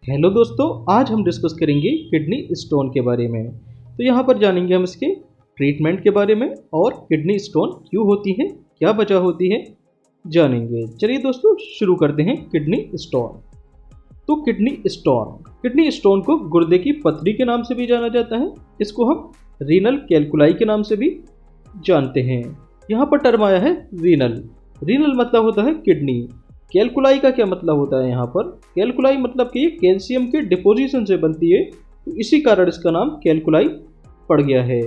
Hello दोस्तों, आज हम डिस्कस करेंगे किडनी स्टोन के बारे में। तो यहाँ पर जानेंगे हम इसके ट्रीटमेंट के बारे में और किडनी स्टोन क्यों होती है, क्या वजह होती है, जानेंगे। चलिए दोस्तों शुरू करते हैं किडनी स्टोन। तो किडनी स्टोन को गुर्दे की पथरी के नाम से भी जाना जाता है। इसको हम रीनल कैलकुलाई के नाम से भी जानते हैं। यहाँ पर टर्म आया है रीनल। रीनल मतलब होता है किडनी। कैलकुलाई का क्या मतलब होता है? यहाँ पर कैलकुलाई मतलब कि ये कैल्शियम के डिपोजिशन से बनती है, तो इसी कारण इसका नाम कैलकुलाई पड़ गया है।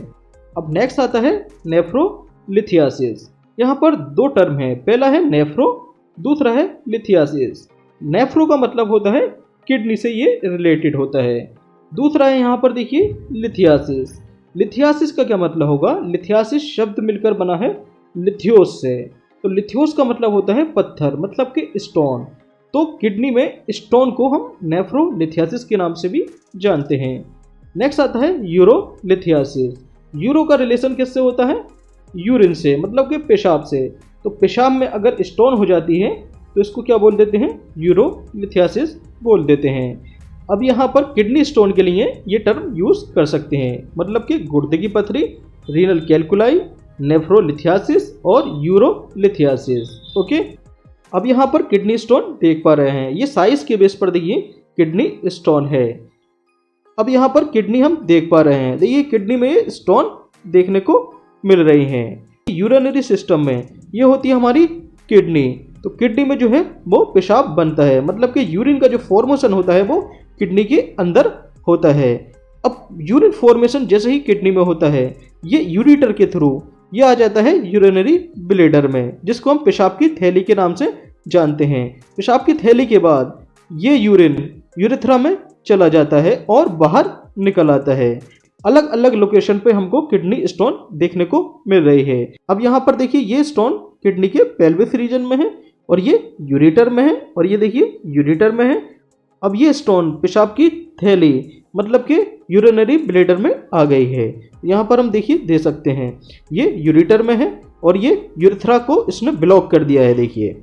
अब नेक्स्ट आता है नेफ्रोलिथियासिस। यहाँ पर दो टर्म है, पहला है नेफ्रो, दूसरा है लिथियासिस। नेफ्रो का मतलब होता है किडनी से ये रिलेटेड होता है। दूसरा है यहाँ पर देखिए लिथियासिस। लिथियासिस का क्या मतलब होगा? लिथियासिस शब्द मिलकर बना है लिथियोस से। तो लिथियोस का मतलब होता है पत्थर, मतलब कि स्टोन। तो किडनी में स्टोन को हम नेफ्रोलिथियासिस के नाम से भी जानते हैं। नेक्स्ट आता है यूरोलिथियासिस। यूरो का रिलेशन किससे होता है? यूरिन से, मतलब कि पेशाब से। तो पेशाब में अगर स्टोन हो जाती है तो इसको क्या बोल देते हैं? यूरोलिथियासिस बोल देते हैं। अब यहाँ पर किडनी स्टोन के लिए ये टर्म यूज कर सकते हैं, मतलब कि गुर्दे की पथरी, रीनल कैलकुलाई, नेफ्रोलिथियासिस और यूरोलिथियासिस। ओके, अब यहाँ पर किडनी स्टोन देख पा रहे हैं, ये साइज के बेस पर देखिए किडनी स्टोन है। अब यहाँ पर किडनी हम देख पा रहे हैं, देखिए किडनी में ये स्टोन देखने को मिल रही हैं। यूरिनरी सिस्टम में ये होती है हमारी किडनी। तो किडनी में जो है वो पेशाब बनता है, मतलब कि यूरिन का जो फॉर्मेशन होता है वो किडनी के अंदर होता है। अब यूरिन फॉर्मेशन जैसे ही किडनी में होता है, ये यूरिटर के थ्रू ये आ जाता है यूरिनरी ब्लैडर में, जिसको हम पेशाब की थैली के नाम से जानते हैं। पेशाब की थैली के बाद ये यूरिन यूरेथ्रा में चला जाता है और बाहर निकल आता है। अलग अलग लोकेशन पे हमको किडनी स्टोन देखने को मिल रही है। अब यहाँ पर देखिए ये स्टोन किडनी के पेल्विस रीजन में है, और ये यूरेटर में है, और ये देखिए यूरेटर में है। अब ये स्टोन पेशाब की थैली, मतलब कि यूरिनरी ब्लैडर में आ गई है। यहाँ पर हम देखिए दे सकते हैं ये यूरेटर में है और ये यूरेथ्रा को इसने ब्लॉक कर दिया है, देखिए।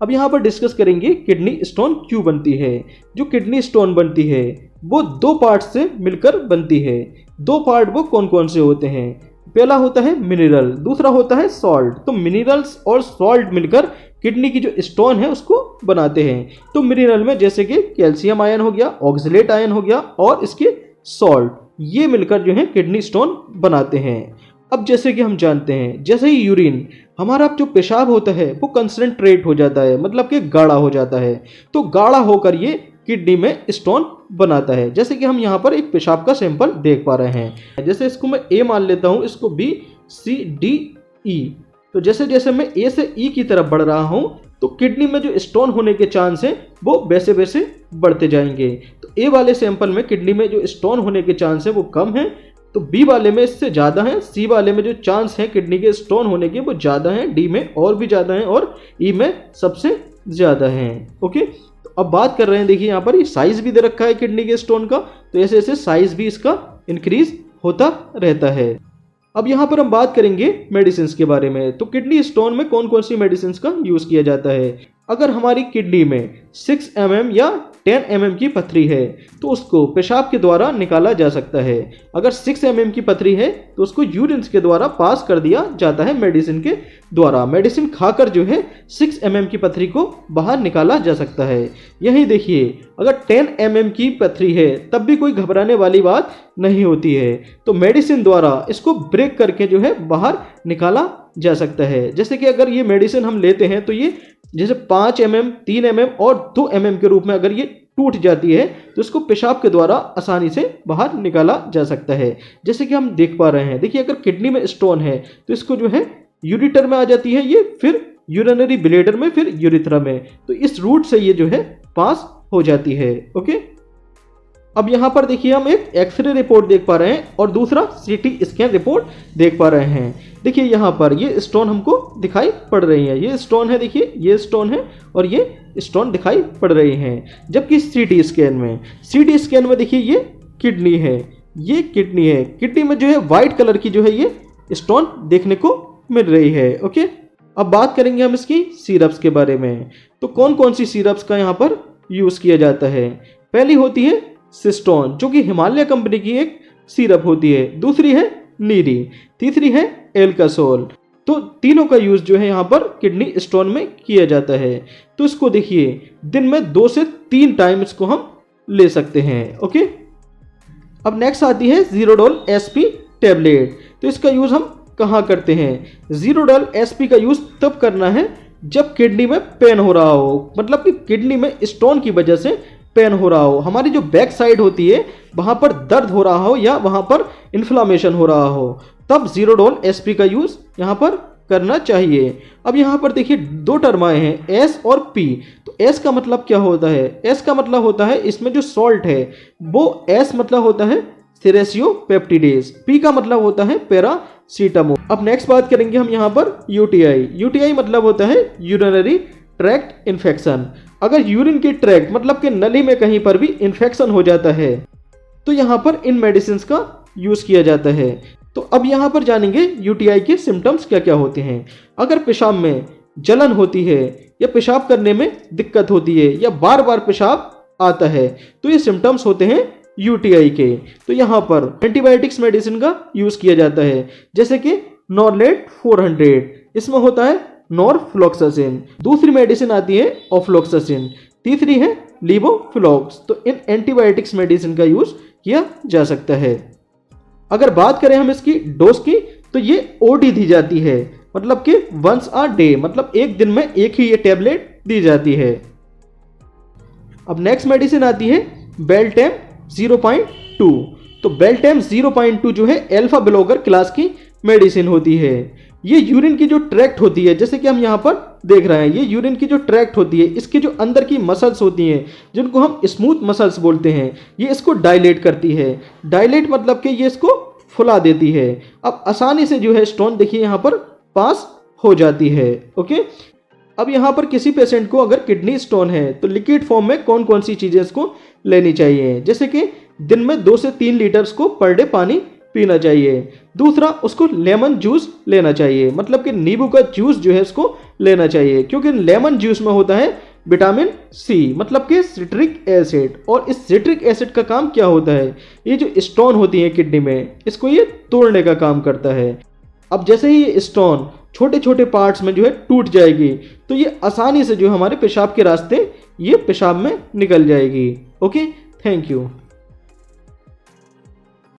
अब यहाँ पर डिस्कस करेंगे किडनी स्टोन क्यों बनती है। जो किडनी स्टोन बनती है वो दो पार्ट से मिलकर बनती है। दो पार्ट वो कौन कौन से होते हैं? पहला होता है मिनरल, दूसरा होता है सॉल्ट। तो मिनरल्स और सॉल्ट मिलकर किडनी की जो स्टोन है उसको बनाते हैं। तो मिनरल में जैसे कि कैल्शियम आयन हो गया, ऑक्सलेट आयन हो गया और इसके सॉल्ट, ये मिलकर जो है किडनी स्टोन बनाते हैं। अब जैसे कि हम जानते हैं, जैसे ही यूरिन हमारा जो पेशाब होता है वो कंसंट्रेट हो जाता है, मतलब कि गाढ़ा हो जाता है। तो गाढ़ा होकर ये किडनी में स्टोन बनाता है। जैसे कि हम यहाँ पर एक पेशाब का सैंपल देख पा रहे हैं। जैसे इसको मैं ए मान लेता हूँ, इसको बी, सी, डी, ई। तो जैसे जैसे मैं ए से ई की तरफ बढ़ रहा हूँ तो किडनी में जो स्टोन होने के चांस हैं वो वैसे वैसे बढ़ते जाएंगे। तो ए वाले सैंपल में किडनी में जो स्टोन होने के चांस है वो कम है, तो बी वाले में इससे ज़्यादा है, सी वाले में जो चांस है किडनी के स्टोन होने के वो ज़्यादा हैं, डी में और भी ज़्यादा हैं और ई में सबसे ज़्यादा हैं। ओके, तो अब बात कर रहे हैं, देखिए यहाँ पर ये साइज़ भी दे रखा है किडनी के स्टोन का, तो ऐसे ऐसे साइज़ भी इसका इंक्रीज होता रहता है। अब यहाँ पर हम बात करेंगे मेडिसिन के बारे में। तो किडनी स्टोन में कौन कौन सी मेडिसिन का यूज़ किया जाता है? अगर हमारी किडनी में 6 mm या 10 mm की पथरी है तो उसको पेशाब के द्वारा निकाला जा सकता है। अगर 6 mm की पथरी है तो उसको यूरिन के द्वारा पास कर दिया जाता है मेडिसिन के द्वारा। मेडिसिन खाकर जो है 6 mm की पथरी को बाहर निकाला जा सकता है। यही देखिए, अगर 10 mm की पथरी है तब भी कोई घबराने वाली बात नहीं होती है। तो मेडिसिन द्वारा इसको ब्रेक करके जो है बाहर निकाला जा सकता है। जैसे कि अगर ये मेडिसिन हम लेते हैं तो ये जैसे 5 mm, 3 mm और 2 mm के रूप में अगर ये टूट जाती है तो इसको पेशाब के द्वारा आसानी से बाहर निकाला जा सकता है। जैसे कि हम देख पा रहे हैं, देखिए अगर किडनी में स्टोन है तो इसको जो है यूरिटर में आ जाती है, ये फिर यूरिनरी ब्लैडर में, फिर यूरेथ्रा में। तो इस रूट से ये जो है पास हो जाती है। ओके, अब यहाँ पर देखिए हम एक एक्सरे रिपोर्ट देख पा रहे हैं और दूसरा सीटी स्कैन रिपोर्ट देख पा रहे हैं। देखिए यहाँ पर ये स्टोन हमको दिखाई पड़ रही है, ये स्टोन है, देखिए ये स्टोन है और ये स्टोन दिखाई पड़ रही हैं। जबकि सीटी स्कैन में देखिए ये किडनी है, ये किडनी है। किडनी में जो है व्हाइट कलर की जो है ये स्टोन देखने को मिल रही है। ओके, अब बात करेंगे हम इसकी सिरप्स के बारे में। तो कौन कौन सी सिरप्स का यहाँ पर यूज़ किया जाता है? पहली होती है सिस्टोन, जो कि हिमालय कंपनी की एक सिरप होती है। दूसरी है नीरी। तीसरी है एल्कासोल। तो तीनों का यूज जो है यहाँ पर किडनी स्टोन में किया जाता है। तो इसको देखिए, दिन में 2 से 3 टाइम इसको हम ले सकते हैं। ओके, अब नेक्स्ट आती है जीरोडोल एसपी टैबलेट। तो इसका यूज हम कहाँ करते हैं? जीरोडोल एसपी का यूज तब करना है जब किडनी में पेन हो रहा हो, मतलब कि किडनी में स्टोन की वजह से पेन हो रहा हो, हमारी जो बैक साइड होती है वहां पर दर्द हो रहा हो या वहां पर इन्फ्लामेशन हो रहा हो, तब जीरोडोल एसपी का यूज यहां पर करना चाहिए। अब यहां पर देखिए 2 टर्म आए हैं, एस और पी। तो एस का मतलब क्या होता है? एस का मतलब होता है इसमें जो सॉल्ट है वो, एस मतलब होता है सेरेसियोपेप्टिडेज, पी का मतलब होता है पैरासीटामोल। अब नेक्स्ट बात करेंगे हम यहाँ पर यूटीआई। यूटीआई मतलब होता है यूरिनरी ट्रैक्ट इन्फेक्शन। अगर यूरिन की ट्रैक्ट मतलब कि नली में कहीं पर भी इन्फेक्शन हो जाता है तो यहाँ पर इन मेडिसिन का यूज किया जाता है। तो अब यहाँ पर जानेंगे यूटीआई के सिम्टम्स क्या क्या होते हैं। अगर पेशाब में जलन होती है या पेशाब करने में दिक्कत होती है या बार बार पेशाब आता है तो ये सिम्टम्स होते हैं यूटीआई के। तो यहाँ पर एंटीबायोटिक्स मेडिसिन का यूज किया जाता है, जैसे कि नॉर्लेट 400, इसमें होता है नॉरफ्लॉक्सासिन। दूसरी मेडिसिन आती है ऑफ्लॉक्सासिन। तीसरी है लीवोफ्लॉक्स। तो इन एंटीबायोटिक्स मेडिसिन का यूज किया जा सकता है। अगर बात करें हम इसकी डोज की, तो ये ओडी दी जाती है, मतलब कि वंस अ डे, मतलब एक दिन में एक ही ये टैबलेट दी जाती है। अब नेक्स्ट मेडिसिन आती है बेल्टेम 0.2। तो बेल्टेम 0.2 जो है अल्फा ब्लॉकर क्लास की मेडिसिन होती है। ये यूरिन की जो ट्रैक्ट होती है, जैसे कि हम यहाँ पर देख रहे हैं, ये यूरिन की जो ट्रैक्ट होती है, इसके जो अंदर की मसल्स होती हैं जिनको हम स्मूथ मसल्स बोलते हैं, ये इसको डायलेट करती है। डायलेट मतलब कि ये इसको फुला देती है। अब आसानी से जो है स्टोन देखिए यहाँ पर पास हो जाती है। ओके, अब यहाँ पर किसी पेशेंट को अगर किडनी स्टोन है तो लिक्विड फॉर्म में कौन कौन सी चीज़ें इसको लेनी चाहिए, जैसे कि दिन में 2 से 3 लीटर को पर डे पानी पीना चाहिए। दूसरा, उसको लेमन जूस लेना चाहिए, मतलब कि नींबू का जूस जो है इसको लेना चाहिए, क्योंकि लेमन जूस में होता है विटामिन सी, मतलब कि सिट्रिक एसिड। और इस सिट्रिक एसिड का काम क्या होता है? ये जो स्टोन होती है किडनी में, इसको ये तोड़ने का काम करता है। अब जैसे ही ये स्टोन छोटे छोटे पार्ट्स में जो है टूट जाएगी तो ये आसानी से जो हमारे पेशाब के रास्ते ये पेशाब में निकल जाएगी। Okay, thank you.